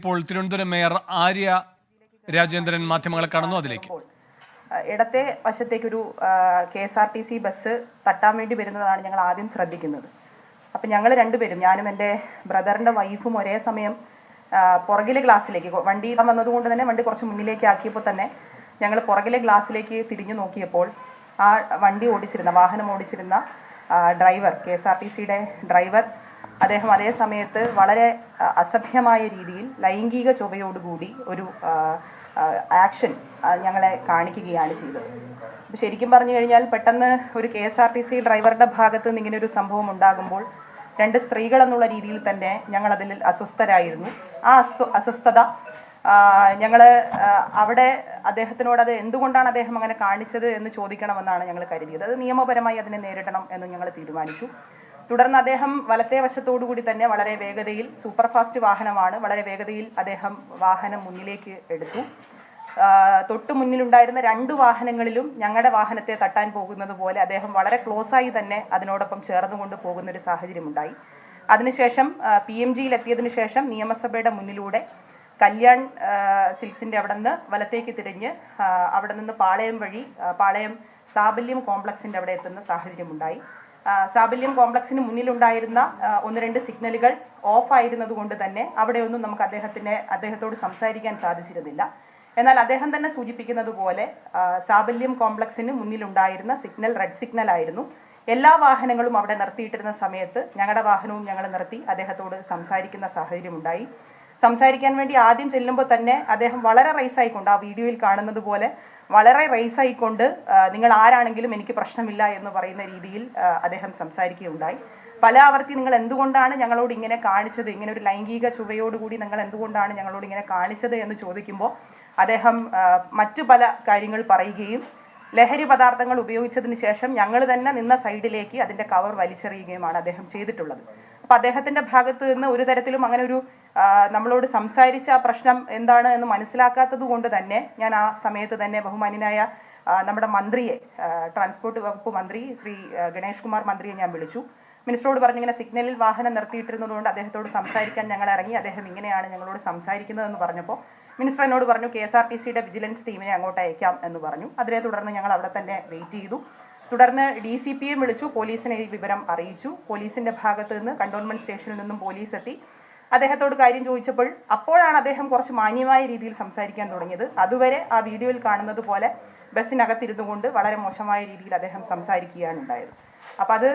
ഇപ്പോൾ തിരുവനന്തപുരം മേയർ ആര്യ രാജേന്ദ്രൻ മാധ്യമങ്ങളെ കാണുന്നു. അതിലേക്ക് ഇടത്തെ വശത്തേക്കൊരു KSRTC ബസ് തട്ടാൻ വേണ്ടി വരുന്നതാണ് ഞങ്ങൾ ആദ്യം ശ്രദ്ധിക്കുന്നത്. അപ്പം ഞങ്ങൾ രണ്ടുപേരും, ഞാനും എൻ്റെ ബ്രദറിൻ്റെ വൈഫും ഒരേ സമയം പുറകിലെ ഗ്ലാസ്സിലേക്ക്, വണ്ടി വന്നതുകൊണ്ട് തന്നെ വണ്ടി കുറച്ച് മുന്നിലേക്ക് ആക്കിയപ്പോൾ തന്നെ ഞങ്ങൾ പുറകിലെ ഗ്ലാസ്സിലേക്ക് തിരിഞ്ഞു നോക്കിയപ്പോൾ ആ വാഹനം ഓടിച്ചിരുന്ന ഡ്രൈവർ, KSRTCയുടെ ഡ്രൈവർ, അദ്ദേഹം അതേ സമയത്ത് വളരെ അസഭ്യമായ രീതിയിൽ ലൈംഗിക ചൊവ്വയോടുകൂടി ഒരു ആക്ഷൻ ഞങ്ങളെ കാണിക്കുകയാണ് ചെയ്തത്. അപ്പോൾ ശരിക്കും പറഞ്ഞു കഴിഞ്ഞാൽ പെട്ടെന്ന് ഒരു KSRTC ഡ്രൈവറുടെ ഭാഗത്ത് നിന്ന് ഇങ്ങനെ ഒരു സംഭവം ഉണ്ടാകുമ്പോൾ രണ്ട് സ്ത്രീകൾ എന്നുള്ള രീതിയിൽ തന്നെ ഞങ്ങൾ അതിൽ അസ്വസ്ഥരായിരുന്നു. ആ അസ്വസ്ഥത ഞങ്ങൾ അവിടെ അദ്ദേഹത്തിനോട് അത് എന്തുകൊണ്ടാണ് അദ്ദേഹം അങ്ങനെ കാണിച്ചത് എന്ന് ചോദിക്കണമെന്നാണ് ഞങ്ങൾ കരുതിയത്. അത് നിയമപരമായി അതിനെ നേരിടണം എന്ന് ഞങ്ങൾ തീരുമാനിച്ചു. തുടർന്ന് അദ്ദേഹം വലത്തെ വശത്തോടു കൂടി തന്നെ വളരെ വേഗതയിൽ, സൂപ്പർ ഫാസ്റ്റ് വാഹനമാണ്, വളരെ വേഗതയിൽ അദ്ദേഹം വാഹനം മുന്നിലേക്ക് എടുത്തു. തൊട്ടു മുന്നിലുണ്ടായിരുന്ന രണ്ട് വാഹനങ്ങളിലും ഞങ്ങളുടെ വാഹനത്തെ തട്ടാൻ പോകുന്നത് പോലെ അദ്ദേഹം വളരെ ക്ലോസായി തന്നെ അതിനോടൊപ്പം ചേർന്നുകൊണ്ട് പോകുന്ന ഒരു സാഹചര്യം ഉണ്ടായി. അതിനുശേഷം PMGയിൽ എത്തിയതിനു ശേഷം നിയമസഭയുടെ മുന്നിലൂടെ കല്യാൺ സിൽക്സിൻ്റെ അവിടെ നിന്ന് വലത്തേക്ക് തിരിഞ്ഞ് അവിടെ നിന്ന് പാളയം സാബല്യം കോംപ്ലക്സിൻ്റെ അവിടെ എത്തുന്ന സാഹചര്യമുണ്ടായി. സാബല്യം കോംപ്ലക്സിന് മുന്നിലുണ്ടായിരുന്ന 1-2 സിഗ്നലുകൾ ഓഫ് ആയിരുന്നത് കൊണ്ട് തന്നെ അവിടെയൊന്നും നമുക്ക് അദ്ദേഹത്തോട് സംസാരിക്കാൻ സാധിച്ചിരുന്നില്ല. എന്നാൽ അദ്ദേഹം തന്നെ സൂചിപ്പിക്കുന്നത് പോലെ സാബല്യം കോംപ്ലക്സിന് മുന്നിലുണ്ടായിരുന്ന സിഗ്നൽ റെഡ് സിഗ്നൽ ആയിരുന്നു. എല്ലാ വാഹനങ്ങളും അവിടെ നിർത്തിയിട്ടിരുന്ന സമയത്ത് ഞങ്ങളുടെ വാഹനവും ഞങ്ങൾ നിർത്തി അദ്ദേഹത്തോട് സംസാരിക്കുന്ന സാഹചര്യമുണ്ടായി. സംസാരിക്കാൻ വേണ്ടി ആദ്യം ചെല്ലുമ്പോൾ തന്നെ അദ്ദേഹം വളരെ റൈസായിക്കൊണ്ട്, ആ വീഡിയോയിൽ കാണുന്നത് പോലെ വളരെ റൈസായിക്കൊണ്ട്, നിങ്ങൾ ആരാണെങ്കിലും എനിക്ക് പ്രശ്നമില്ല എന്ന് പറയുന്ന രീതിയിൽ അദ്ദേഹം സംസാരിക്കുകയുണ്ടായി. പല ആവർത്തി നിങ്ങൾ എന്തുകൊണ്ടാണ് ഞങ്ങളോട് ഇങ്ങനെ കാണിച്ചത്, ഇങ്ങനെ ഒരു ലൈംഗിക ചുവയോടുകൂടി നിങ്ങൾ എന്തുകൊണ്ടാണ് ഞങ്ങളോട് ഇങ്ങനെ കാണിച്ചത് എന്ന് ചോദിക്കുമ്പോൾ അദ്ദേഹം മറ്റു പല കാര്യങ്ങൾ പറയുകയും ലഹരി പദാർത്ഥങ്ങൾ ഉപയോഗിച്ചതിന് ശേഷം ഞങ്ങൾ തന്നെ നിന്ന സൈഡിലേക്ക് അതിൻ്റെ കവർ വലിച്ചെറിയുകയുമാണ് അദ്ദേഹം ചെയ്തിട്ടുള്ളത്. അപ്പം അദ്ദേഹത്തിൻ്റെ ഭാഗത്ത് നിന്ന് ഒരു തരത്തിലും അങ്ങനെ ഒരു നമ്മളോട് സംസാരിച്ച ആ പ്രശ്നം എന്താണ് എന്ന് മനസ്സിലാക്കാത്തത് കൊണ്ട് തന്നെ ഞാൻ ആ സമയത്ത് തന്നെ ബഹുമാന്യനായ നമ്മുടെ മന്ത്രിയെ, ട്രാൻസ്പോർട്ട് വകുപ്പ് മന്ത്രി ശ്രീ ഗണേഷ് കുമാർ മന്ത്രിയെ ഞാൻ വിളിച്ചു. മിനിസ്റ്ററോട് പറഞ്ഞിങ്ങനെ സിഗ്നലിൽ വാഹനം നിർത്തിയിട്ടിരുന്നതുകൊണ്ട് അദ്ദേഹത്തോട് സംസാരിക്കാൻ ഞങ്ങൾ ഇറങ്ങി. അദ്ദേഹം ഇങ്ങനെയാണ് ഞങ്ങളോട് സംസാരിക്കുന്നതെന്ന് പറഞ്ഞപ്പോൾ മിനിസ്റ്റർ എന്നോട് പറഞ്ഞു KSRTCയുടെ വിജിലൻസ് ടീമിനെ അങ്ങോട്ട് അയക്കാം എന്ന് പറഞ്ഞു. അതിനെ തുടർന്ന് ഞങ്ങൾ അവിടെ തന്നെ വെയിറ്റ് ചെയ്തു. തുടർന്ന് DCPയെ വിളിച്ചു, പോലീസിനെ ഈ വിവരം അറിയിച്ചു. പോലീസിന്റെ ഭാഗത്ത് നിന്ന്, കണ്ടോൺമെന്റ് സ്റ്റേഷനിൽ നിന്നും പോലീസ് എത്തി. അദ്ദേഹത്തോട് കാര്യം ചോദിച്ചപ്പോൾ അപ്പോഴാണ് അദ്ദേഹം കുറച്ച് മാന്യമായ രീതിയിൽ സംസാരിക്കാൻ തുടങ്ങിയത്. അതുവരെ ആ വീഡിയോയിൽ കാണുന്നത് പോലെ ബസ്സിനകത്തിരുന്നു കൊണ്ട് വളരെ മോശമായ രീതിയിൽ അദ്ദേഹം സംസാരിക്കുകയാണ് ഉണ്ടായത്. അപ്പം അത്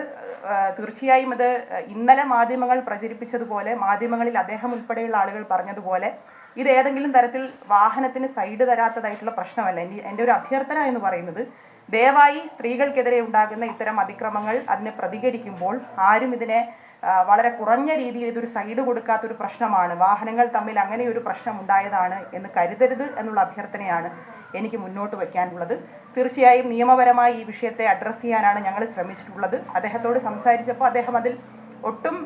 തീർച്ചയായും അത് ഇന്നലെ മാധ്യമങ്ങൾ പ്രചരിപ്പിച്ചതുപോലെ, മാധ്യമങ്ങളിൽ അദ്ദേഹം ഉൾപ്പെടെയുള്ള ആളുകൾ പറഞ്ഞതുപോലെ ഇത് ഏതെങ്കിലും തരത്തിൽ വാഹനത്തിന് സൈഡ് തരാത്തതായിട്ടുള്ള പ്രശ്നമല്ല. എൻ്റെ ഒരു അഭ്യർത്ഥന എന്ന് പറയുന്നത്, ദയവായി സ്ത്രീകൾക്കെതിരെ ഉണ്ടാകുന്ന ഇത്തരം അതിക്രമങ്ങൾ അതിനെ പ്രതികരിക്കുമ്പോൾ ആരും ഇതിനെ വളരെ കുറഞ്ഞ രീതിയിൽ ഇതൊരു സൈഡ് കൊടുക്കാത്തൊരു പ്രശ്നമാണ്, വാഹനങ്ങൾ തമ്മിൽ അങ്ങനെ ഒരു പ്രശ്നം ഉണ്ടായതാണ് എന്ന് കരുതരുത് എന്നുള്ള അഭ്യർത്ഥനയാണ് എനിക്ക് മുന്നോട്ട് വയ്ക്കാനുള്ളത്. തീർച്ചയായും നിയമപരമായി ഈ വിഷയത്തെ അഡ്രസ്സ് ചെയ്യാനാണ് ഞങ്ങൾ ശ്രമിച്ചിട്ടുള്ളത്. അദ്ദേഹത്തോട് സംസാരിച്ചപ്പോൾ അദ്ദേഹം അതിൽ ഒട്ടും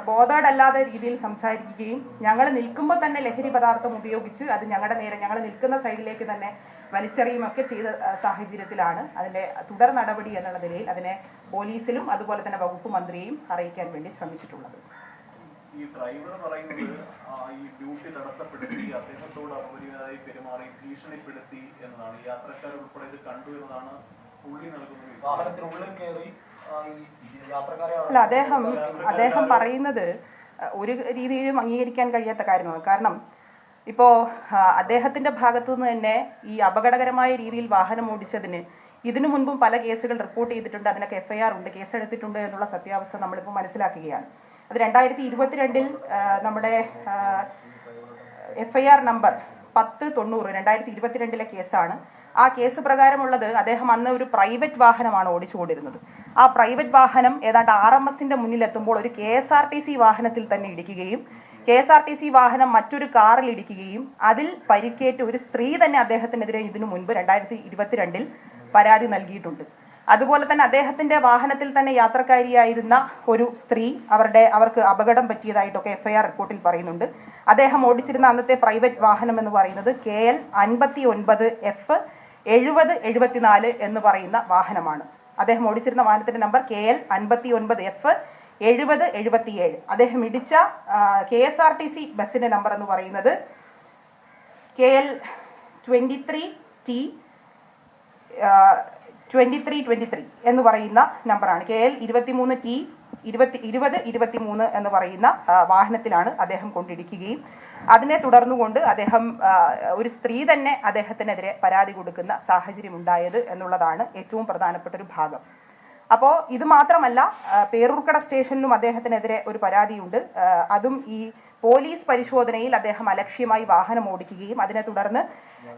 ബോധേഡല്ലാത്ത രീതിയിൽ സംസാരിക്കുകയും ഞങ്ങൾ നിൽക്കുമ്പോൾ തന്നെ ലഹരി പദാർത്ഥം ഉപയോഗിച്ച് അത് ഞങ്ങളുടെ നേരെ, ഞങ്ങൾ നിൽക്കുന്ന സൈഡിലേക്ക് തന്നെ വലിച്ചെറിയുമൊക്കെ ചെയ്ത സാഹചര്യത്തിലാണ് അതിൻ്റെ തുടർ നടപടി എന്നുള്ള നിലയിൽ അതിനെ പോലീസിലും അതുപോലെ തന്നെ വകുപ്പ് മന്ത്രിയെയും അറിയിക്കാൻ വേണ്ടി ശ്രമിച്ചിട്ടുള്ളത്. ഈ ഡ്രൈവർ പറയുന്നത് ഈ ഡ്യൂട്ടി തടസ്സപ്പെടുത്തി, അദ്ദേഹത്തോട് അപമര്യാദയായി പെരുമാറി, ഭീഷണിപ്പെടുത്തി എന്നതാണ്. യാത്രക്കാർ ഉൾപ്പെടെ ഇത് കണ്ടു എന്നതാണ് പുള്ളി നൽകുന്നത്. വാഹനത്തിനുള്ളിൽ കയറി അല്ല, അദ്ദേഹം പറയുന്നത് ഒരു രീതിയിലും അംഗീകരിക്കാൻ കഴിയാത്ത കാര്യമാണ്. കാരണം ഇപ്പോൾ അദ്ദേഹത്തിൻ്റെ ഭാഗത്തു നിന്ന് തന്നെ ഈ അപകടകരമായ രീതിയിൽ വാഹനം ഓടിച്ചതിന് ഇതിനു മുൻപും പല കേസുകൾ റിപ്പോർട്ട് ചെയ്തിട്ടുണ്ട്, അതിനൊക്കെ FIR ഉണ്ട്, കേസെടുത്തിട്ടുണ്ട് എന്നുള്ള സത്യാവസ്ഥ നമ്മളിപ്പോൾ മനസ്സിലാക്കുകയാണ്. അത് 2022 നമ്മുടെ FIR നമ്പർ 1090 2022 കേസാണ്. ആ കേസ് പ്രകാരമുള്ളത്, അദ്ദേഹം അന്ന് ഒരു പ്രൈവറ്റ് വാഹനമാണ് ഓടിച്ചുകൊണ്ടിരുന്നത്. ആ പ്രൈവറ്റ് വാഹനം ഏതാണ്ട് RMSന്റെ മുന്നിലെത്തുമ്പോൾ ഒരു KSRTC വാഹനത്തിൽ തന്നെ ഇടിക്കുകയും KSRTC വാഹനം മറ്റൊരു കാറിൽ ഇടിക്കുകയും അതിൽ പരിക്കേറ്റ് ഒരു സ്ത്രീ തന്നെ അദ്ദേഹത്തിനെതിരെ ഇതിനു മുൻപ് 2022 പരാതി നൽകിയിട്ടുണ്ട്. അതുപോലെ തന്നെ അദ്ദേഹത്തിന്റെ വാഹനത്തിൽ തന്നെ യാത്രക്കാരിയായിരുന്ന ഒരു സ്ത്രീ, അവർക്ക് അപകടം പറ്റിയതായിട്ടൊക്കെ FIR റിപ്പോർട്ടിൽ പറയുന്നുണ്ട്. അദ്ദേഹം ഓടിച്ചിരുന്ന അന്നത്തെ പ്രൈവറ്റ് വാഹനം എന്ന് പറയുന്നത് KL 59F 7074 എന്ന് പറയുന്ന വാഹനമാണ്. അദ്ദേഹം ഓടിച്ചിരുന്ന വാഹനത്തിന്റെ നമ്പർ KL 59F 7077. അദ്ദേഹം ഇടിച്ച KSRTC ബസ്സിന്റെ നമ്പർ എന്ന് പറയുന്നത് KL 23T 2323 എന്ന് പറയുന്ന നമ്പറാണ്. KL 23T 2023 എന്ന് പറയുന്ന വാഹനത്തിലാണ് അദ്ദേഹം കൊണ്ടിടിക്കുകയും അതിനെ തുടർന്നുകൊണ്ട് അദ്ദേഹം ഒരു സ്ത്രീ തന്നെ അദ്ദേഹത്തിനെതിരെ പരാതി കൊടുക്കുന്ന സാഹചര്യം ഉണ്ടായത് എന്നുള്ളതാണ് ഏറ്റവും പ്രധാനപ്പെട്ട ഒരു ഭാഗം. അപ്പോൾ ഇത് മാത്രമല്ല, പേരൂർക്കട സ്റ്റേഷനിലും അദ്ദേഹത്തിനെതിരെ ഒരു പരാതിയുണ്ട്. അതും ഈ പോലീസ് പരിശോധനയിൽ അദ്ദേഹം അലക്ഷ്യമായി വാഹനം ഓടിക്കുകയും അതിനെ തുടർന്ന്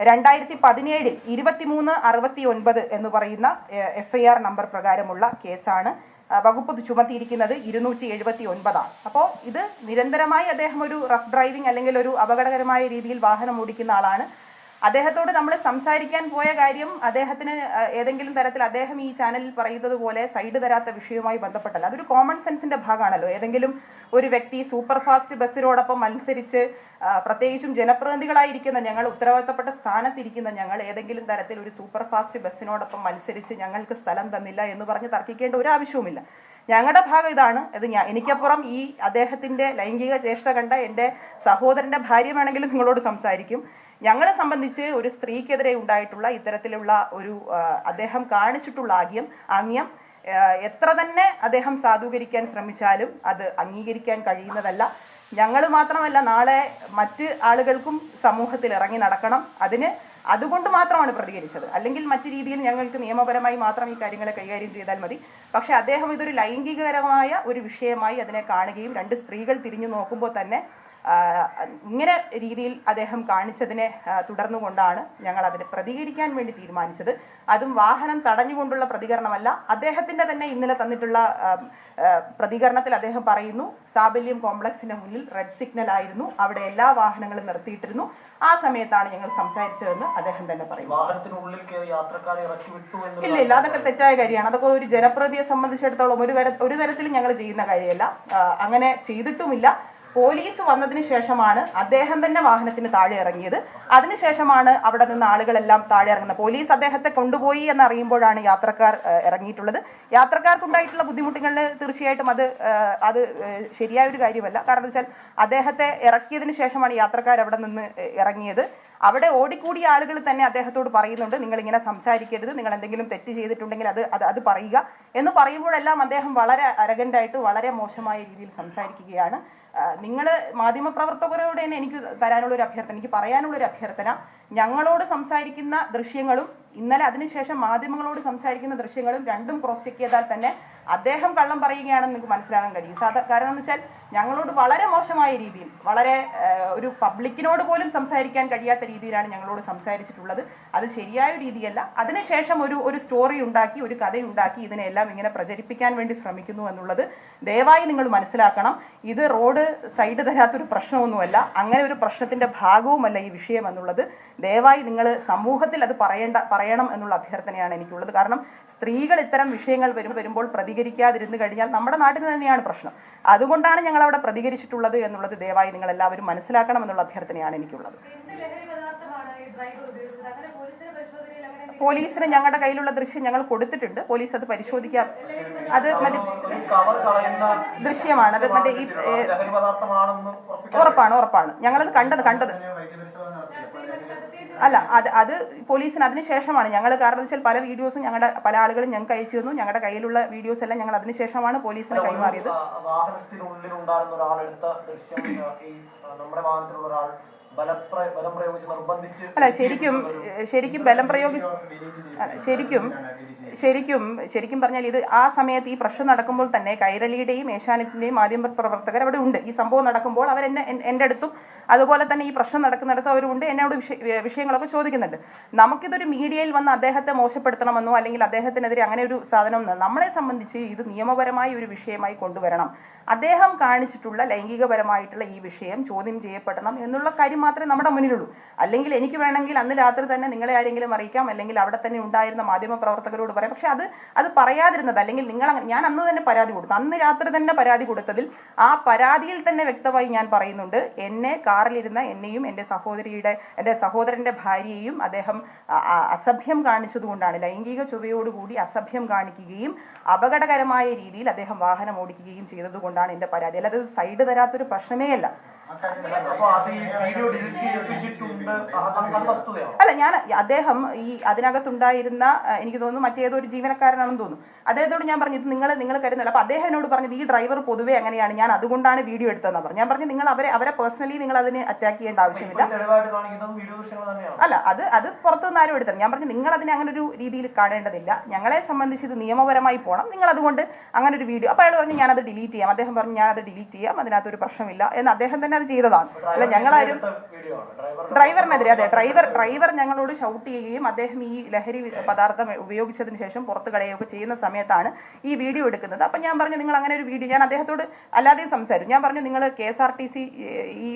2017 2369 എന്ന് പറയുന്ന FIR നമ്പർ പ്രകാരമുള്ള കേസാണ് വകുപ്പ് ചുമത്തിയിരിക്കുന്നത്. 279 ആണ്. അപ്പോൾ ഇത് നിരന്തരമായി അദ്ദേഹം ഒരു റഫ് ഡ്രൈവിംഗ് അല്ലെങ്കിൽ ഒരു അപകടകരമായ രീതിയിൽ വാഹനം ഓടിക്കുന്ന ആളാണ്. അദ്ദേഹത്തോട് നമ്മൾ സംസാരിക്കാൻ പോയ കാര്യം അദ്ദേഹത്തിന് ഏതെങ്കിലും തരത്തിൽ അദ്ദേഹം ഈ ചാനലിൽ പറയുന്നത് പോലെ സൈഡ് തരാത്ത വിഷയവുമായി ബന്ധപ്പെട്ടല്ല. അതൊരു കോമൺ സെൻസിന്റെ ഭാഗമാണല്ലോ. ഏതെങ്കിലും ഒരു വ്യക്തി സൂപ്പർ ഫാസ്റ്റ് ബസ്സിനോടൊപ്പം മത്സരിച്ച്, പ്രത്യേകിച്ചും ജനപ്രതിനിധികളായിരിക്കുന്ന ഞങ്ങൾ, ഉത്തരവാദിത്തപ്പെട്ട സ്ഥാനത്തിരിക്കുന്ന ഞങ്ങൾ ഏതെങ്കിലും തരത്തിൽ ഒരു സൂപ്പർ ഫാസ്റ്റ് ബസ്സിനോടൊപ്പം മത്സരിച്ച് ഞങ്ങൾക്ക് സ്ഥലം തന്നില്ല എന്ന് പറഞ്ഞ് തർക്കിക്കേണ്ട ഒരു ആവശ്യവുമില്ല. ഞങ്ങളുടെ ഭാഗം ഇതാണ്. ഇത് എനിക്കപ്പുറം ഈ അദ്ദേഹത്തിന്റെ ലൈംഗിക ചേഷ്ട കണ്ട എൻ്റെ സഹോദരന്റെ ഭാര്യ വേണമെങ്കിലും നിങ്ങളോട് സംസാരിക്കും. ഞങ്ങളെ സംബന്ധിച്ച് ഒരു സ്ത്രീക്കെതിരെ ഉണ്ടായിട്ടുള്ള ഇത്തരത്തിലുള്ള ഒരു അദ്ദേഹം കാണിച്ചിട്ടുള്ള ആംഗ്യം എത്ര തന്നെ അദ്ദേഹം സാധൂകരിക്കാൻ ശ്രമിച്ചാലും അത് അംഗീകരിക്കാൻ കഴിയുന്നതല്ല. ഞങ്ങൾ മാത്രമല്ല, നാളെ മറ്റ് ആളുകൾക്കും സമൂഹത്തിൽ ഇറങ്ങി നടക്കണം. അതുകൊണ്ട് മാത്രമാണ് പ്രതികരിച്ചത്. അല്ലെങ്കിൽ മറ്റു രീതിയിൽ ഞങ്ങൾക്ക് നിയമപരമായി മാത്രം ഈ കാര്യങ്ങളെ കൈകാര്യം ചെയ്താൽ മതി. പക്ഷെ അദ്ദേഹം ഇതൊരു ലൈംഗികപരമായ ഒരു വിഷയമായി അതിനെ കാണുകയും രണ്ട് സ്ത്രീകൾ തിരിഞ്ഞു നോക്കുമ്പോൾ തന്നെ ഇങ്ങനെ രീതിയിൽ അദ്ദേഹം കാണിച്ചതിനെ തുടർന്നുകൊണ്ടാണ് ഞങ്ങൾ അതിനെ പ്രതികരിക്കാൻ വേണ്ടി തീരുമാനിച്ചത്. അതും വാഹനം തടഞ്ഞുകൊണ്ടുള്ള പ്രതികരണമല്ല. അദ്ദേഹത്തിന്റെ തന്നെ ഇന്നലെ തന്നിട്ടുള്ള പ്രതികരണത്തിൽ അദ്ദേഹം പറയുന്നു, സാബല്യം കോംപ്ലക്സിന്റെ മുന്നിൽ റെഡ് സിഗ്നൽ ആയിരുന്നു, അവിടെ എല്ലാ വാഹനങ്ങളും നിർത്തിയിട്ടിരുന്നു, ആ സമയത്താണ് ഞങ്ങൾ സംസാരിച്ചതെന്ന് അദ്ദേഹം തന്നെ പറയുന്നു. ഇല്ല, അതൊക്കെ തെറ്റായ കാര്യമാണ്. അതൊക്കെ ഒരു ജനപ്രതിയെ സംബന്ധിച്ചിടത്തോളം ഒരു തരത്തിലും ഞങ്ങൾ ചെയ്യുന്ന കാര്യമല്ല. അങ്ങനെ ചെയ്തിട്ടുമില്ല. പോലീസ് വന്നതിന് ശേഷമാണ് അദ്ദേഹം തന്നെ വാഹനത്തിന് താഴെ ഇറങ്ങിയത്. അതിനുശേഷമാണ് അവിടെ നിന്ന് ആളുകളെല്ലാം താഴെ ഇറങ്ങുന്നത്. പോലീസ് അദ്ദേഹത്തെ കൊണ്ടുപോയി എന്നറിയുമ്പോഴാണ് യാത്രക്കാർ ഇറങ്ങിയിട്ടുള്ളത്. യാത്രക്കാർക്കുണ്ടായിട്ടുള്ള ബുദ്ധിമുട്ടുകളിൽ തീർച്ചയായിട്ടും അത് ശരിയായ ഒരു കാര്യമല്ല. കാരണം വെച്ചാൽ അദ്ദേഹത്തെ ഇറക്കിയതിന് ശേഷമാണ് യാത്രക്കാർ അവിടെ നിന്ന് ഇറങ്ങിയത്. അവിടെ ഓടിക്കൂടിയ ആളുകൾ തന്നെ അദ്ദേഹത്തോട് പറയുന്നുണ്ട്, നിങ്ങൾ ഇങ്ങനെ സംസാരിക്കരുത്, നിങ്ങൾ എന്തെങ്കിലും തെറ്റ് ചെയ്തിട്ടുണ്ടെങ്കിൽ അത് പറയുക എന്ന് പറയുമ്പോഴെല്ലാം അദ്ദേഹം വളരെ അരഗന്റായിട്ട് വളരെ മോശമായ രീതിയിൽ സംസാരിക്കുകയാണ്. നിങ്ങൾ മാധ്യമപ്രവർത്തകരോട് തന്നെ എനിക്ക് എനിക്ക് പറയാനുള്ളൊരു അഭ്യർത്ഥന, ഞങ്ങളോട് സംസാരിക്കുന്ന ദൃശ്യങ്ങളും ഇന്നലെ അതിനുശേഷം മാധ്യമങ്ങളോട് സംസാരിക്കുന്ന ദൃശ്യങ്ങളും രണ്ടും ക്രോസ് ചെക്ക് ചെയ്താൽ തന്നെ അദ്ദേഹം കള്ളം പറയുകയാണെന്ന് നിങ്ങൾക്ക് മനസ്സിലാക്കാൻ കഴിയും. കാരണം എന്ന് വെച്ചാൽ ഞങ്ങളോട് വളരെ മോശമായ രീതിയിൽ, വളരെ ഒരു പബ്ലിക്കിനോട് പോലും സംസാരിക്കാൻ കഴിയാത്ത രീതിയിലാണ് ഞങ്ങളോട് സംസാരിച്ചിട്ടുള്ളത്. അത് ശരിയായ രീതിയല്ല. അതിനുശേഷം ഒരു സ്റ്റോറി ഉണ്ടാക്കി, ഒരു കഥയുണ്ടാക്കി ഇതിനെല്ലാം ഇങ്ങനെ പ്രചരിപ്പിക്കാൻ വേണ്ടി ശ്രമിക്കുന്നു എന്നുള്ളത് ദയവായി നിങ്ങൾ മനസ്സിലാക്കണം. ഇത് റോഡ് സൈഡ് തരാത്തൊരു പ്രശ്നമൊന്നുമല്ല, അങ്ങനെ ഒരു പ്രശ്നത്തിന്റെ ഭാഗവുമല്ല ഈ വിഷയം എന്നുള്ളത് ദയവായി നിങ്ങൾ സമൂഹത്തിൽ അത് പറയണം എന്നുള്ള അഭ്യർത്ഥനയാണ് എനിക്കുള്ളത്. കാരണം സ്ത്രീകൾ ഇത്തരം വിഷയങ്ങൾ വരുമ്പോൾ പ്രതികരിക്കാതിരുന്നു കഴിഞ്ഞാൽ നമ്മുടെ നാട്ടിൽ തന്നെയാണ് പ്രശ്നം. അതുകൊണ്ടാണ് ഞങ്ങൾ അവിടെ പ്രതികരിച്ചിട്ടുള്ളത് എന്നുള്ളത് ദയവായി നിങ്ങൾ എല്ലാവരും മനസ്സിലാക്കണം എന്നുള്ള അഭ്യർത്ഥനയാണ് എനിക്കുള്ളത്. പോലീസിന് ഞങ്ങളുടെ കയ്യിലുള്ള ദൃശ്യം ഞങ്ങൾ കൊടുത്തിട്ടുണ്ട്. പോലീസ് അത് പരിശോധിക്കാം. അത് ദൃശ്യമാണ്. അത് മറ്റേ ഈ ഉറപ്പാണ് ഞങ്ങളത് കണ്ടത് അല്ല, അത് പോലീസിന് അതിനുശേഷമാണ് ഞങ്ങൾ, കാരണം വെച്ചാൽ പല വീഡിയോസും പല ആളുകളും ഞങ്ങൾക്ക് അയച്ചു തന്നു. ഞങ്ങളുടെ കയ്യിലുള്ള വീഡിയോസ് എല്ലാം ഞങ്ങൾ അതിനുശേഷമാണ് പോലീസിന് കൈമാറിയത്. അല്ല, ശരിക്കും ബലം പ്രയോഗിച്ച് ശരിക്കും പറഞ്ഞാൽ ഇത് ആ സമയത്ത് ഈ പ്രശ്നം നടക്കുമ്പോൾ തന്നെ കൈരളിയുടെയും ഏഷ്യാനെറ്റിന്റെയും മാധ്യമ പ്രവർത്തകർ അവിടെ ഉണ്ട്. ഈ സംഭവം നടക്കുമ്പോൾ അവർ എൻ്റെ അടുത്തും അതുപോലെ തന്നെ ഈ പ്രശ്നം നടക്കുന്നിടത്ത് അവരുണ്ട്. എന്നോട് വിഷയങ്ങളൊക്കെ ചോദിക്കുന്നുണ്ട്. നമുക്കിതൊരു മീഡിയയിൽ വന്ന് അദ്ദേഹത്തെ മോശപ്പെടുത്തണമെന്നോ അല്ലെങ്കിൽ അദ്ദേഹത്തിനെതിരെ അങ്ങനെ ഒരു സാധനം, നമ്മളെ സംബന്ധിച്ച് ഇത് നിയമപരമായ ഒരു വിഷയമായി കൊണ്ടുവരണം. അദ്ദേഹം കാണിച്ചിട്ടുള്ള ലൈംഗികപരമായിട്ടുള്ള ഈ വിഷയം ചോദ്യം ചെയ്യപ്പെടണം എന്നുള്ള കാര്യം മാത്രമേ നമ്മുടെ മുന്നിലുള്ളൂ. അല്ലെങ്കിൽ എനിക്ക് വേണമെങ്കിൽ അന്ന് രാത്രി തന്നെ നിങ്ങളെ ആരെങ്കിലും അറിയിക്കാം, അല്ലെങ്കിൽ അവിടെ തന്നെ ഉണ്ടായിരുന്ന മാധ്യമ പ്രവർത്തകരോട് പറയാം. പക്ഷെ അത് പറയാതിരുന്നത്, അല്ലെങ്കിൽ ഞാൻ അന്ന് തന്നെ പരാതി കൊടുത്തു. അന്ന് രാത്രി തന്നെ പരാതി കൊടുത്തതിൽ ആ പരാതിയിൽ തന്നെ വ്യക്തമായി ഞാൻ പറയുന്നുണ്ട്, എന്നെ കാറിലിരുന്ന എന്നെയും എൻ്റെ സഹോദരൻ്റെ ഭാര്യയെയും അദ്ദേഹം അസഭ്യം കാണിച്ചതുകൊണ്ടാണ്, ലൈംഗിക ചുവയോടുകൂടി അസഭ്യം കാണിക്കുകയും അപകടകരമായ രീതിയിൽ അദ്ദേഹം വാഹനം ഓടിക്കുകയും ചെയ്തതുകൊണ്ടാണ് എൻ്റെ പരാതി. അല്ലാതെ സൈഡ് തരാത്തൊരു പ്രശ്നമേ അല്ല. അല്ല, ഞാൻ അദ്ദേഹം അതിനകത്തുണ്ടായിരുന്ന എനിക്ക് തോന്നുന്നു മറ്റേതോ ഒരു ജീവനക്കാരനാണെന്ന് തോന്നുന്നു, അദ്ദേഹത്തോട് ഞാൻ പറഞ്ഞു നിങ്ങൾ കരുതല്ല. അപ്പൊ അദ്ദേഹം എന്നോട് പറഞ്ഞത് ഈ ഡ്രൈവർ പൊതുവെ അങ്ങനെയാണ്, ഞാൻ അതുകൊണ്ടാണ് വീഡിയോ എടുത്തതെന്ന് പറഞ്ഞു. ഞാൻ പറഞ്ഞു നിങ്ങൾ അവരെ പേഴ്സണലി നിങ്ങൾ അതിനെ അറ്റാക്ക് ചെയ്യേണ്ട ആവശ്യമില്ല. അല്ല, അത് പുറത്തുനിന്ന് ആരും എടുത്തത്. ഞാൻ പറഞ്ഞു നിങ്ങൾ അതിനെ അങ്ങനെ ഒരു രീതിയിൽ കാണേണ്ടതില്ല, ഞങ്ങളെ സംബന്ധിച്ച് ഇത് നിയമപരമായി പോകണം, നിങ്ങൾ അതുകൊണ്ട് അങ്ങനെ ഒരു വീഡിയോ. അപ്പോൾ അയാൾ പറഞ്ഞു ഞാനത് ഡിലീറ്റ് ചെയ്യാം. അദ്ദേഹം പറഞ്ഞു ഞാനത് ഡിലീറ്റ് ചെയ്യാം, അതിനകത്തൊരു പ്രശ്നമില്ല എന്ന് അദ്ദേഹം തന്നെ അത് ചെയ്തതാണ്. അല്ല, ഞങ്ങളാരും ഡ്രൈവറിനെതിരെ, അതെ, ഡ്രൈവർ ഞങ്ങളോട് ഷൗട്ട് ചെയ്യുകയും അദ്ദേഹം ഈ ലഹരി പദാർത്ഥം ഉപയോഗിച്ചതിന് ശേഷം പുറത്ത് കളയുകയൊക്കെ ചെയ്യുന്ന സമയത്താണ് ഈ വീഡിയോ എടുക്കുന്നത്. അപ്പം ഞാൻ പറഞ്ഞു നിങ്ങൾ അങ്ങനെ ഒരു വീഡിയോ, ഞാൻ അദ്ദേഹത്തോട് അല്ലാതെയും സംസാരിച്ചു. ഞാൻ പറഞ്ഞു നിങ്ങൾ KSRTC ഈ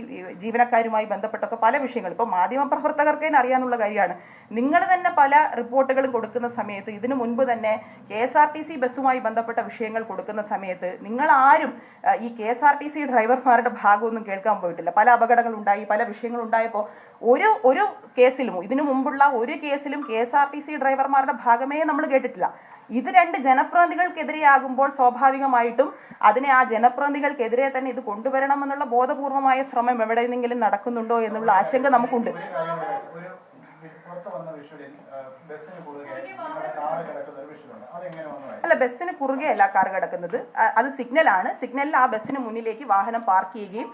ജീവനക്കാരുമായി ബന്ധപ്പെട്ടൊക്കെ പല വിഷയങ്ങൾ, ഇപ്പോൾ മാധ്യമപ്രവർത്തകർക്ക് തന്നെ അറിയാനുള്ള കാര്യമാണ്, നിങ്ങൾ തന്നെ പല റിപ്പോർട്ടുകളും കൊടുക്കുന്ന സമയത്ത്, ഇതിനു മുൻപ് തന്നെ KSRTC ബസ്സുമായി ബന്ധപ്പെട്ട വിഷയങ്ങൾ കൊടുക്കുന്ന സമയത്ത് നിങ്ങൾ ആരും ഈ KSRTC ഡ്രൈവർമാരുടെ ഭാഗമൊന്നും കേൾക്കാൻ പോയിട്ടില്ല. പല അപകടങ്ങൾ ഉണ്ടായി, പല വിഷയങ്ങൾ ഉണ്ടായപ്പോൾ ഒരു കേസിലും, ഇതിനു മുമ്പുള്ള ഒരു കേസിലും KSRTC ഡ്രൈവർമാരുടെ ഭാഗമേ നമ്മൾ കേട്ടിട്ടില്ല. ഇത് രണ്ട് ജനപ്രതിനിധികൾക്കെതിരെയാകുമ്പോൾ സ്വാഭാവികമായിട്ടും അതിനെ ആ ജനപ്രതിനിധികൾക്കെതിരെ തന്നെ ഇത് കൊണ്ടുവരണമെന്നുള്ള ബോധപൂർവമായ ശ്രമം എവിടെയെങ്കിലും നടക്കുന്നുണ്ടോ എന്നുള്ള ആശങ്ക നമുക്കുണ്ട്. അല്ല, ബസ്സിന് കുറുകെ അല്ല കാർ കിടക്കുന്നത്, അത് സിഗ്നലാണ്. സിഗ്നലിൽ ആ ബസ്സിന് മുന്നിലേക്ക് വാഹനം പാർക്ക് ചെയ്യുകയും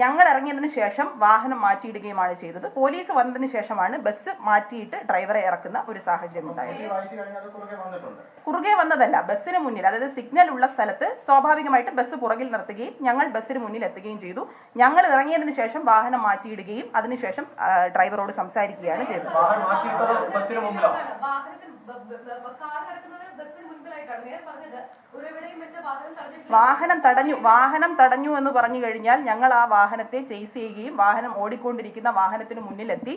ഞങ്ങൾ ഇറങ്ങിയതിനു ശേഷം വാഹനം മാറ്റിയിടുകയുമാണ് ചെയ്തത്. പോലീസ് വന്നതിന് ശേഷമാണ് ബസ് മാറ്റിയിട്ട് ഡ്രൈവറെ ഇറക്കുന്ന ഒരു സാഹചര്യം ഉണ്ടായത്. കുറുകെ വന്നതല്ല, ബസ്സിന് മുന്നിൽ, അതായത് സിഗ്നൽ ഉള്ള സ്ഥലത്ത് സ്വാഭാവികമായിട്ട് ബസ് പുറകിൽ നിർത്തുകയും ഞങ്ങൾ ബസ്സിന് മുന്നിൽ എത്തുകയും ചെയ്തു. ഞങ്ങൾ ഇറങ്ങിയതിനു ശേഷം വാഹനം മാറ്റിയിടുകയും അതിനുശേഷം ഡ്രൈവറോട് സംസാരിക്കുകയാണ് ചെയ്തത്. വാഹനം തടഞ്ഞു എന്ന് പറഞ്ഞു കഴിഞ്ഞാൽ ഞങ്ങൾ ആ വാഹനത്തെ ചേസ് ചെയ്യുകയും വാഹനം ഓടിക്കൊണ്ടിരിക്കുന്ന വാഹനത്തിന് മുന്നിലെത്തി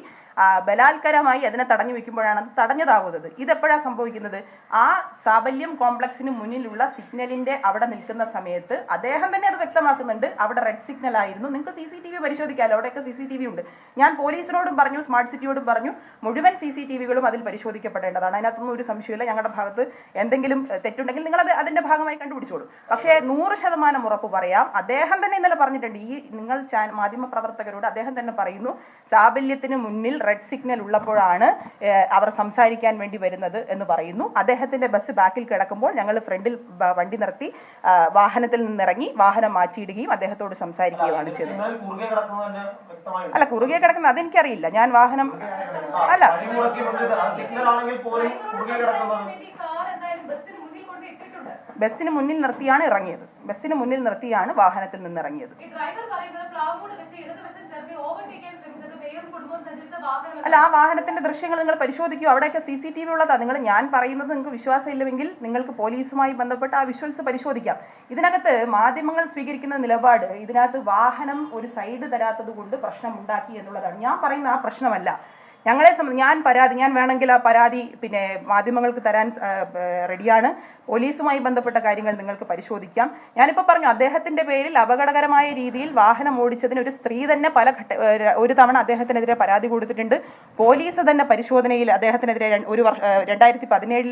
ബലാത്കാരമായി അതിനെ തടഞ്ഞു വെക്കുമ്പോഴാണ് അത് തടഞ്ഞതാകുന്നത്. ഇതെപ്പോഴാണ് സംഭവിക്കുന്നത്? ആ സാബല്യം കോംപ്ലക്സിന് മുന്നിലുള്ള സിഗ്നലിന്റെ അവിടെ നിൽക്കുന്ന സമയത്ത് അദ്ദേഹം തന്നെ അത് വ്യക്തമാക്കുന്നുണ്ട്, അവിടെ റെഡ് സിഗ്നൽ ആയിരുന്നു, നിങ്ങൾക്ക് CCTV പരിശോധിക്കാമല്ലോ, അവിടെയൊക്കെ CCTV ഉണ്ട്. ഞാൻ പോലീസിനോടും പറഞ്ഞു, സ്മാർട്ട് സിറ്റിയോടും പറഞ്ഞു, മുഴുവൻ CCTVകളും അതിൽ പരിശോധിക്കപ്പെടേണ്ടതാണ്, അതിനകത്തൊന്നും ഒരു സംശയമില്ല, ഞങ്ങളുടെ ഭാഗത്ത് എന്തെങ്കിലും തെറ്റുണ്ടെങ്കിൽ നിങ്ങൾ അതിന്റെ ഭാഗമായി കണ്ടുപിടിച്ചോളൂ. പക്ഷേ 100% ഉറപ്പ് പറയാം, അദ്ദേഹം തന്നെ ഇന്നലെ പറഞ്ഞിട്ടുണ്ട്, ഈ നിങ്ങൾ മാധ്യമ പ്രവർത്തകരോട് അദ്ദേഹം തന്നെ പറയുന്നു, സാബല്യത്തിന് മുന്നിൽ റെഡ് സിഗ്നൽ ഉള്ളപ്പോഴാണ് അവർ സംസാരിക്കാൻ വേണ്ടി വരുന്നത് എന്ന് പറയുന്നു. അദ്ദേഹത്തിന്റെ ബസ് ബാക്കിൽ കിടക്കുമ്പോൾ ഞങ്ങൾ ഫ്രണ്ടിൽ വണ്ടി നിർത്തി വാഹനത്തിൽ നിന്നിറങ്ങി വാഹനം മാറ്റിയിടുകയും അദ്ദേഹത്തോട് സംസാരിക്കുകയാണ് ചെയ്തത്. അല്ല, കുറുകെ കിടക്കുന്ന അതെനിക്കറിയില്ല, ഞാൻ വാഹനം അല്ല ബസ്സിന് മുന്നിൽ നിർത്തിയാണ് ഇറങ്ങിയത്, ബസ്സിന് മുന്നിൽ നിർത്തിയാണ് വാഹനത്തിൽ നിന്ന് ഇറങ്ങിയത്. അല്ല, ആ വാഹനത്തിന്റെ ദൃശ്യങ്ങൾ നിങ്ങൾ പരിശോധിക്കൂ, അവിടെയൊക്കെ CCTV ഉള്ളതാണ്. ഞാൻ പറയുന്നത് നിങ്ങൾക്ക് വിശ്വാസമില്ലെങ്കിൽ നിങ്ങൾക്ക് പോലീസുമായി ബന്ധപ്പെട്ട ആ വിഷ്വൽസ് പരിശോധിക്കാം. ഇതിനകത്ത് മാധ്യമങ്ങൾ സ്വീകരിക്കുന്ന നിലപാട്, ഇതിനകത്ത് വാഹനം ഒരു സൈഡ് തരാത്തത് കൊണ്ട് പ്രശ്നം ഉണ്ടാക്കി എന്നുള്ളതാണ്. ഞാൻ പറയുന്ന ആ പ്രശ്നമല്ല. ഞങ്ങളെ ഞാൻ വേണമെങ്കിൽ ആ പരാതി പിന്നെ മാധ്യമങ്ങൾക്ക് തരാൻ റെഡിയാണ്. പോലീസുമായി ബന്ധപ്പെട്ട കാര്യങ്ങൾ നിങ്ങൾക്ക് പരിശോധിക്കാം. ഞാനിപ്പോൾ പറഞ്ഞു, അദ്ദേഹത്തിന്റെ പേരിൽ അപകടകരമായ രീതിയിൽ വാഹനം ഓടിച്ചതിന് ഒരു സ്ത്രീ തന്നെ ഒരു തവണ അദ്ദേഹത്തിനെതിരെ പരാതി കൊടുത്തിട്ടുണ്ട്. പോലീസ് തന്നെ പരിശോധനയിൽ അദ്ദേഹത്തിനെതിരെ 2017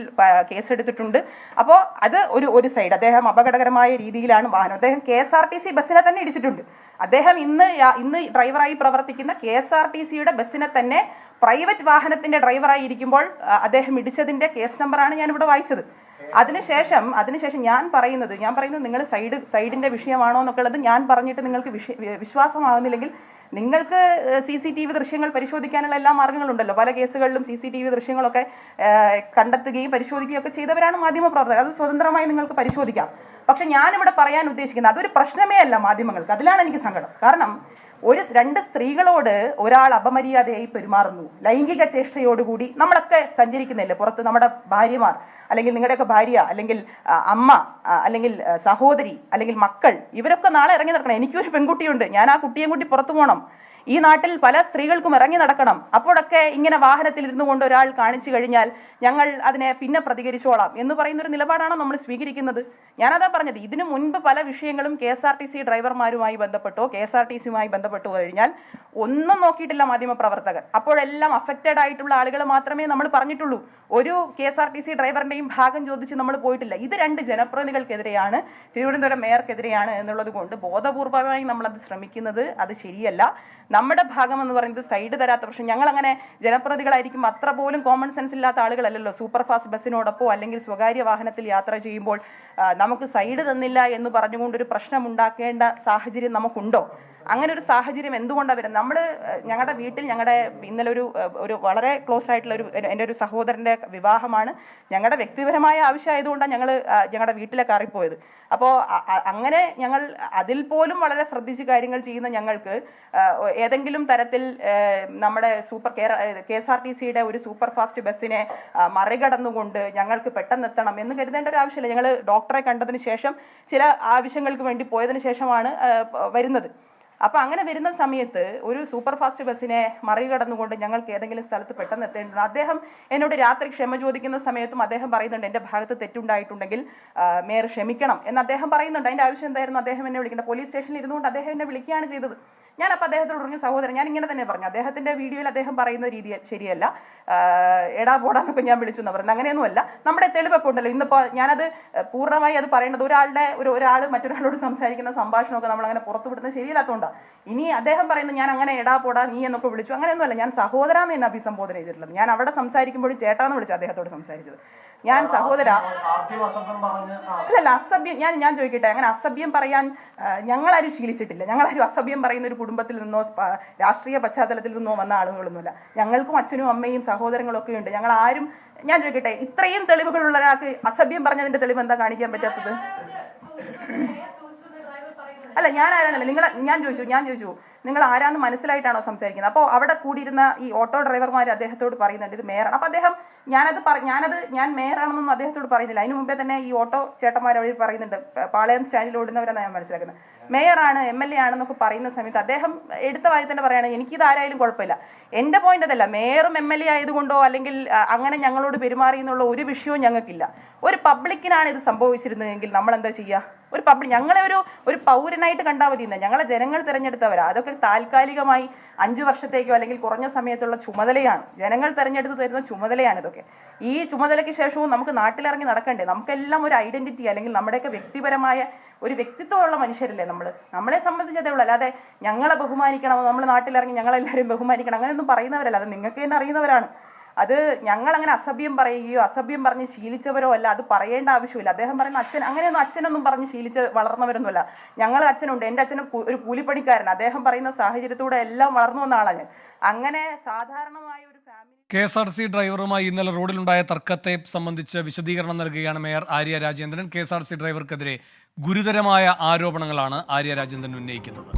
കേസെടുത്തിട്ടുണ്ട്. അപ്പോൾ അത് ഒരു സൈഡ്, അദ്ദേഹം അപകടകരമായ രീതിയിലാണ് വാഹനം, അദ്ദേഹം KSRTC ബസ്സിനെ തന്നെ ഇടിച്ചിട്ടുണ്ട്. അദ്ദേഹം ഇന്ന് ഡ്രൈവറായി പ്രവർത്തിക്കുന്ന KSRTCയുടെ ബസ്സിനെ തന്നെ പ്രൈവറ്റ് വാഹനത്തിന്റെ ഡ്രൈവറായി ഇരിക്കുമ്പോൾ അദ്ദേഹം ഇടിച്ചതിന്റെ കേസ് നമ്പറാണ് ഞാനിവിടെ വായിച്ചത്. അതിനുശേഷം ഞാൻ പറയുന്നത് നിങ്ങൾ സൈഡിന്റെ വിഷയമാണോ എന്നൊക്കെ ഉള്ളത് ഞാൻ പറഞ്ഞിട്ട് നിങ്ങൾക്ക് വിശ്വാസമാകുന്നില്ലെങ്കിൽ നിങ്ങൾക്ക് CCTV ദൃശ്യങ്ങൾ പരിശോധിക്കാനുള്ള എല്ലാ മാർഗങ്ങളുണ്ടല്ലോ. പല കേസുകളിലും CCTV ദൃശ്യങ്ങളൊക്കെ കണ്ടെത്തുകയും പരിശോധിക്കുകയും ഒക്കെ ചെയ്തവരാണ് മാധ്യമപ്രവർത്തകർ. അത് സ്വതന്ത്രമായി നിങ്ങൾക്ക് പരിശോധിക്കാം. പക്ഷെ ഞാനിവിടെ പറയാൻ ഉദ്ദേശിക്കുന്നത് അതൊരു പ്രശ്നമേ അല്ല മാധ്യമങ്ങൾക്ക്. അതിലാണ് എനിക്ക് സങ്കടം. കാരണം രണ്ട് സ്ത്രീകളോട് ഒരാൾ അപമര്യാദയായി പെരുമാറുന്നു, ലൈംഗിക ചേഷ്ടയോടുകൂടി. നമ്മളൊക്കെ സഞ്ചരിക്കുന്നില്ലേ പുറത്ത്, നമ്മുടെ ഭാര്യമാർ അല്ലെങ്കിൽ നിങ്ങളുടെയൊക്കെ ഭാര്യ അല്ലെങ്കിൽ അമ്മ അല്ലെങ്കിൽ സഹോദരി അല്ലെങ്കിൽ മക്കൾ, ഇവരൊക്കെ നാളെ ഇറങ്ങി നിൽക്കണം. എനിക്കൊരു പെൺകുട്ടിയുണ്ട്, ഞാൻ ആ കുട്ടിയെ കൂട്ടി പുറത്തു പോകണം. ഈ നാട്ടിൽ പല സ്ത്രീകൾക്കും ഇറങ്ങി നടക്കണം. അപ്പോഴൊക്കെ ഇങ്ങനെ വാഹനത്തിൽ ഇരുന്നു കൊണ്ട് ഒരാൾ കാണിച്ചു കഴിഞ്ഞാൽ ഞങ്ങൾ അതിനെ പിന്നെ പ്രതികരിച്ചോളാം എന്ന് പറയുന്ന ഒരു നിലപാടാണോ നമ്മൾ സ്വീകരിക്കുന്നത്? ഞാനതാ പറഞ്ഞത്, ഇതിനു മുൻപ് പല വിഷയങ്ങളും KSRTC ഡ്രൈവർമാരുമായി ബന്ധപ്പെട്ടോ KSRTCയുമായി ബന്ധപ്പെട്ടോ കഴിഞ്ഞാൽ ഒന്നും നോക്കിയിട്ടില്ല മാധ്യമപ്രവർത്തകർ. അപ്പോഴെല്ലാം അഫക്റ്റഡ് ആയിട്ടുള്ള ആളുകൾ മാത്രമേ നമ്മൾ പറഞ്ഞിട്ടുള്ളൂ. ഒരു KSRTC ഡ്രൈവറിന്റെയും ഭാഗം ചോദിച്ച് നമ്മൾ പോയിട്ടില്ല. ഇത് രണ്ട് ജനപ്രതിനിധികൾക്കെതിരെയാണ്, തിരുവനന്തപുരം മേയർക്കെതിരെയാണ് എന്നുള്ളത് കൊണ്ട് ബോധപൂർവമായി നമ്മളത് ശ്രമിക്കുന്നത് അത് ശരിയല്ല. നമ്മുടെ ഭാഗം എന്ന് പറയുന്നത് സൈഡ് തരാത്ത പ്രശ്നം. ഞങ്ങൾ അങ്ങനെ ജനപ്രതിനിധികളായിരിക്കും അത്ര പോലും കോമൺ സെൻസ് ഇല്ലാത്ത ആളുകളല്ലല്ലോ. സൂപ്പർ ഫാസ്റ്റ് ബസ്സിനോടൊപ്പം അല്ലെങ്കിൽ സ്വകാര്യ വാഹനത്തിൽ യാത്ര ചെയ്യുമ്പോൾ നമുക്ക് സൈഡ് തന്നില്ല എന്ന് പറഞ്ഞുകൊണ്ടൊരു പ്രശ്നം ഉണ്ടാക്കേണ്ട സാഹചര്യം നമുക്കുണ്ടോ? അങ്ങനെ ഒരു സാഹചര്യം എന്തുകൊണ്ടാണ് വരുന്നത്? നമ്മൾ ഞങ്ങളുടെ വീട്ടിൽ ഇന്നലെ ഒരു വളരെ ക്ലോസ് ആയിട്ടുള്ള എൻ്റെ ഒരു സഹോദരൻ്റെ വിവാഹമാണ്. ഞങ്ങളുടെ വ്യക്തിപരമായ ആവശ്യമായതുകൊണ്ടാണ് ഞങ്ങളുടെ വീട്ടിലെ കയറിപ്പോയത്. അപ്പോൾ അങ്ങനെ ഞങ്ങൾ അതിൽ പോലും വളരെ ശ്രദ്ധിച്ച് കാര്യങ്ങൾ ചെയ്യുന്ന ഞങ്ങൾക്ക് ഏതെങ്കിലും തരത്തിൽ നമ്മുടെ KSRTCയുടെ ഒരു സൂപ്പർ ഫാസ്റ്റ് ബസ്സിനെ മറികടന്നുകൊണ്ട് ഞങ്ങൾക്ക് പെട്ടെന്ന് എത്തണം എന്ന് കരുതേണ്ട ഒരു ആവശ്യമില്ല. ഞങ്ങൾ ഡോക്ടറെ കണ്ടതിന് ശേഷം ചില ആവശ്യങ്ങൾക്ക് വേണ്ടി പോയതിനു ശേഷമാണ് വരുന്നത്. അപ്പൊ അങ്ങനെ വരുന്ന സമയത്ത് ഒരു സൂപ്പർ ഫാസ്റ്റ് ബസ്സിനെ മറികടന്നുകൊണ്ട് ഞങ്ങൾക്ക് ഏതെങ്കിലും സ്ഥലത്ത് പെട്ടെന്ന് എത്തേണ്ടത്. അദ്ദേഹം എന്നോട് രാത്രി ക്ഷമ ചോദിക്കുന്ന സമയത്തും അദ്ദേഹം പറയുന്നുണ്ട് എൻ്റെ ഭാഗത്ത് തെറ്റുണ്ടായിട്ടുണ്ടെങ്കിൽ മേയർ ക്ഷമിക്കണം എന്ന് അദ്ദേഹം പറയുന്നുണ്ട്. അതിന്റെ ആവശ്യം എന്തായിരുന്നു? അദ്ദേഹം എന്നെ വിളിക്കേണ്ട പോലീസ് സ്റ്റേഷനിൽ ഇരുന്നുകൊണ്ട് അദ്ദേഹം എന്നെ വിളിക്കുകയാണ് ചെയ്തത്. ഞാനപ്പോൾ അദ്ദേഹത്തോട് പറഞ്ഞു, സഹോദരൻ ഞാൻ ഇങ്ങനെ തന്നെ പറഞ്ഞു, അദ്ദേഹത്തിന്റെ വീഡിയോയിൽ അദ്ദേഹം പറയുന്ന രീതി ശരിയല്ല, എടാ പോടാന്നൊക്കെ ഞാൻ വിളിച്ചു എന്ന് പറയുന്നത്. അങ്ങനെയൊന്നുമല്ല. നമ്മുടെ തെളിവൊക്കെ ഉണ്ടല്ലോ. ഇന്നിപ്പോൾ ഞാനത് പൂർണ്ണമായി അത് പറയേണ്ടത് ഒരാൾ മറ്റൊരാളോട് സംസാരിക്കുന്ന സംഭാഷണമൊക്കെ നമ്മൾ അങ്ങനെ പുറത്തുവിടുന്നത് ശരിയല്ലാത്തതുകൊണ്ടാണ്. ഇനി അദ്ദേഹം പറയുന്നത് ഞാൻ അങ്ങനെ എടാ പോടാ നീ എന്നൊക്കെ വിളിച്ചു, അങ്ങനെയൊന്നുമല്ല. ഞാൻ സഹോദരാന്ന് എന്നെ അഭിസംബോധന ചെയ്തിട്ടുള്ളത്. ഞാൻ അവിടെ സംസാരിക്കുമ്പോഴും ചേട്ടാന്ന് വിളിച്ചു അദ്ദേഹത്തോട് സംസാരിച്ചത്. ഞാൻ സഹോദര അല്ലല്ല അസഭ്യം. ഞാൻ ചോദിക്കട്ടെ, അങ്ങനെ അസഭ്യം പറയാൻ ഞങ്ങളാരും ശീലിച്ചിട്ടില്ല. ഞങ്ങളാരും അസഭ്യം പറയുന്ന ഒരു കുടുംബത്തിൽ നിന്നോ രാഷ്ട്രീയ പശ്ചാത്തലത്തിൽ നിന്നോ വന്ന ആളുകളൊന്നുമില്ല. ഞങ്ങൾക്കും അച്ഛനും അമ്മയും സഹോദരങ്ങളും ഒക്കെ ഉണ്ട്. ഞങ്ങൾ ആരും, ഞാൻ ചോദിക്കട്ടെ, ഇത്രയും തെളിവുകളുള്ള ഒരാൾക്ക് അസഭ്യം പറഞ്ഞതിന്റെ തെളിവ് എന്താ കാണിക്കാൻ പറ്റാത്തത്? അല്ല ഞാൻ ആരാന്നല്ല, ഞാൻ ചോദിച്ചു നിങ്ങൾ ആരാന്ന് മനസ്സിലായിട്ടാണോ സംസാരിക്കുന്നത്? അപ്പോൾ അവിടെ കൂടിയിരുന്ന ഈ ഓട്ടോ ഡ്രൈവർമാർ അദ്ദേഹത്തോട് പറയുന്നുണ്ട് ഇത് മേയറാണ്. അപ്പൊ അദ്ദേഹം ഞാൻ മേയറാണെന്നൊന്നും അദ്ദേഹത്തോട് പറയുന്നില്ല. അതിന് മുമ്പേ തന്നെ ഈ ഓട്ടോ ചേട്ടന്മാർ അവർ പറയുന്നുണ്ട് പാളയം സ്റ്റാൻഡിൽ ഓടുന്നവരെന്നാണ് ഞാൻ മനസ്സിലാക്കുന്നത്. മേയറാണ് MLA ആണെന്നൊക്കെ പറയുന്ന സമയത്ത് അദ്ദേഹം എടുത്ത വായി തന്നെ പറയുകയാണെങ്കിൽ എനിക്കിത് ആരായാലും കുഴപ്പമില്ല. എൻ്റെ പോയിന്റ് അതല്ല. മേയറും MLA ആയതുകൊണ്ടോ അല്ലെങ്കിൽ അങ്ങനെ ഞങ്ങളോട് പെരുമാറി എന്നുള്ള ഒരു വിഷയവും ഞങ്ങൾക്കില്ല. ഒരു പബ്ലിക്കിനാണ് ഇത് സംഭവിച്ചിരുന്നതെങ്കിൽ നമ്മൾ എന്താ ചെയ്യുക? ഒരു ഞങ്ങളെ ഒരു പൗരനായിട്ട് കണ്ടാൽ മതി. ഞങ്ങളെ ജനങ്ങൾ തിരഞ്ഞെടുത്തവരാ. അതൊക്കെ താൽക്കാലികമായി 5 വർഷത്തേക്കോ അല്ലെങ്കിൽ കുറഞ്ഞ സമയത്തുള്ള ചുമതലയാണ്. ജനങ്ങൾ തിരഞ്ഞെടുത്ത് തരുന്ന ചുമതലയാണ് ഇതൊക്കെ. ഈ ചുമതലയ്ക്ക് ശേഷവും നമുക്ക് നാട്ടിലിറങ്ങി നടക്കണ്ടേ? നമുക്കെല്ലാം ഒരു ഐഡന്റിറ്റി അല്ലെങ്കിൽ നമ്മുടെയൊക്കെ വ്യക്തിപരമായ ഒരു വ്യക്തിത്വമുള്ള മനുഷ്യരല്ലേ നമ്മളെ സംബന്ധിച്ചതേ ഉള്ളൂ. അല്ലാതെ ഞങ്ങളെ ബഹുമാനിക്കണം, നമ്മൾ നാട്ടിലിറങ്ങി ഞങ്ങളെല്ലാവരും ബഹുമാനിക്കണം അങ്ങനെയൊന്നും പറയുന്നവരല്ല. അത് നിങ്ങൾക്ക് തന്നെ അറിയുന്നവരാണ്. അത് ഞങ്ങൾ അങ്ങനെ അസഭ്യം പറയുകയോ അസഭ്യം പറഞ്ഞ് ശീലിച്ചവരോ അല്ല. അത് പറയേണ്ട ആവശ്യമില്ല. അദ്ദേഹം പറയുന്ന അങ്ങനെയൊന്നും അച്ഛനൊന്നും പറഞ്ഞ് ശീലിച്ച് വളർന്നവരൊന്നുമല്ല. ഞങ്ങൾ അച്ഛനുണ്ട്, എൻ്റെ അച്ഛനും ഒരു കൂലിപ്പണിക്കാരൻ. അദ്ദേഹം പറയുന്ന സാഹചര്യത്തിലൂടെ എല്ലാം വളർന്നു വന്ന ആളാണ് ഞാൻ. അങ്ങനെ സാധാരണമായ ഒരു ഫാമിലി. KSRTC ഡ്രൈവറുമായി ഇന്നലെ റോഡിലുണ്ടായ തർക്കത്തെ സംബന്ധിച്ച് വിശദീകരണം നൽകുകയാണ് മേയർ ആര്യ രാജേന്ദ്രൻ. KSRTC ഡ്രൈവർക്കെതിരെ ഗുരുതരമായ ആരോപണങ്ങളാണ് ആര്യ രാജേന്ദ്രൻ ഉന്നയിക്കുന്നത്.